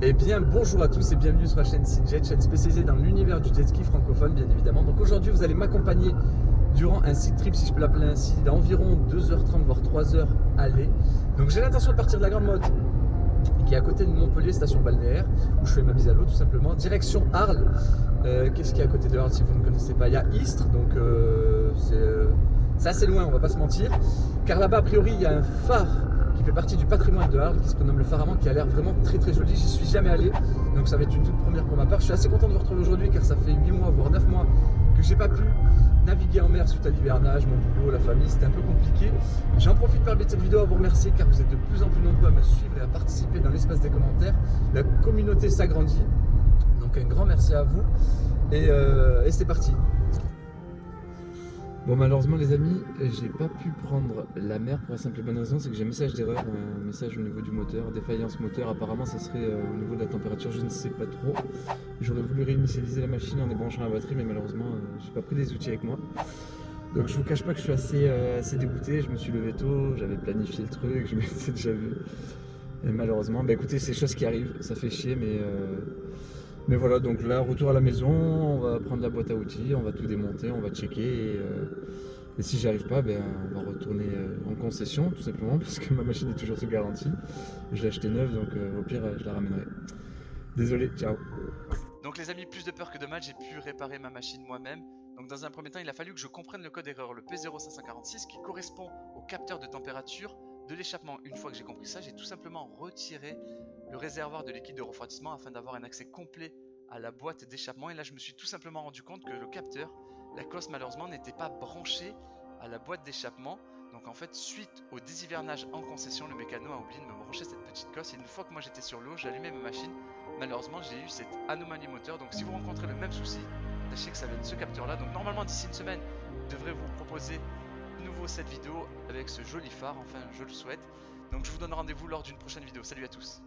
Eh bien bonjour à tous et bienvenue sur la chaîne Sinjet, chaîne spécialisée dans l'univers du jet ski francophone bien évidemment. Donc aujourd'hui vous allez m'accompagner durant un site trip, si je peux l'appeler ainsi, d'environ 2h30 voire 3h aller. Donc j'ai l'intention de partir de la Grande Motte qui est à côté de Montpellier, station balnéaire, où je fais ma mise à l'eau tout simplement, direction Arles. Qu'est-ce qu'il y a à côté de Arles si vous ne connaissez pas? Il y a Istres, donc c'est assez loin, on va pas se mentir, car là-bas a priori il y a un phare qui fait partie du patrimoine de Arles, qui se prénomme le phare Amand, qui a l'air vraiment très joli. J'y suis jamais allé, donc ça va être une toute première pour ma part. Je suis assez content de vous retrouver aujourd'hui, car ça fait 8 mois, voire 9 mois que j'ai pas pu naviguer en mer suite à l'hivernage, mon boulot, la famille, c'était un peu compliqué. J'en profite par le biais de cette vidéo à vous remercier, car vous êtes de plus en plus nombreux à me suivre et à participer dans l'espace des commentaires. La communauté s'agrandit, donc un grand merci à vous, et c'est parti. Bon, malheureusement les amis, j'ai pas pu prendre la mer pour la simple et bonne raison, c'est que j'ai un message d'erreur, un message au niveau du moteur, défaillance moteur. Apparemment ça serait au niveau de la température, je ne sais pas trop. J'aurais voulu réinitialiser la machine en débranchant la batterie, mais malheureusement j'ai pas pris des outils avec moi. Donc je vous cache pas que je suis assez dégoûté. Je me suis levé tôt, j'avais planifié le truc, je m'étais déjà vu. Et malheureusement, bah écoutez, c'est des choses qui arrivent, ça fait chier, mais voilà, donc là, retour à la maison, on va prendre la boîte à outils, on va tout démonter, on va checker, et si j'y arrive pas, ben, on va retourner en concession, tout simplement, parce que ma machine est toujours sous garantie. Je l'ai achetée neuve, donc au pire, je la ramènerai. Désolé, ciao. Donc les amis, plus de peur que de mal, j'ai pu réparer ma machine moi-même. Donc dans un premier temps, il a fallu que je comprenne le code erreur, le P0546, qui correspond au capteur de température de l'échappement. Une fois que j'ai compris ça, j'ai tout simplement retiré le réservoir de liquide de refroidissement afin d'avoir un accès complet à la boîte d'échappement. Et là, je me suis tout simplement rendu compte que le capteur, la cosse malheureusement, n'était pas branchée à la boîte d'échappement. Donc en fait, suite au déshivernage en concession, le mécano a oublié de me brancher cette petite cosse. Et une fois que moi j'étais sur l'eau, j'allumais ma machine. Malheureusement, j'ai eu cette anomalie moteur. Donc si vous rencontrez le même souci, sachez que ça vient de ce capteur là. Donc normalement d'ici une semaine, je devrais vous proposer de nouveau cette vidéo avec ce joli phare, enfin je le souhaite. Donc je vous donne rendez-vous lors d'une prochaine vidéo. Salut à tous.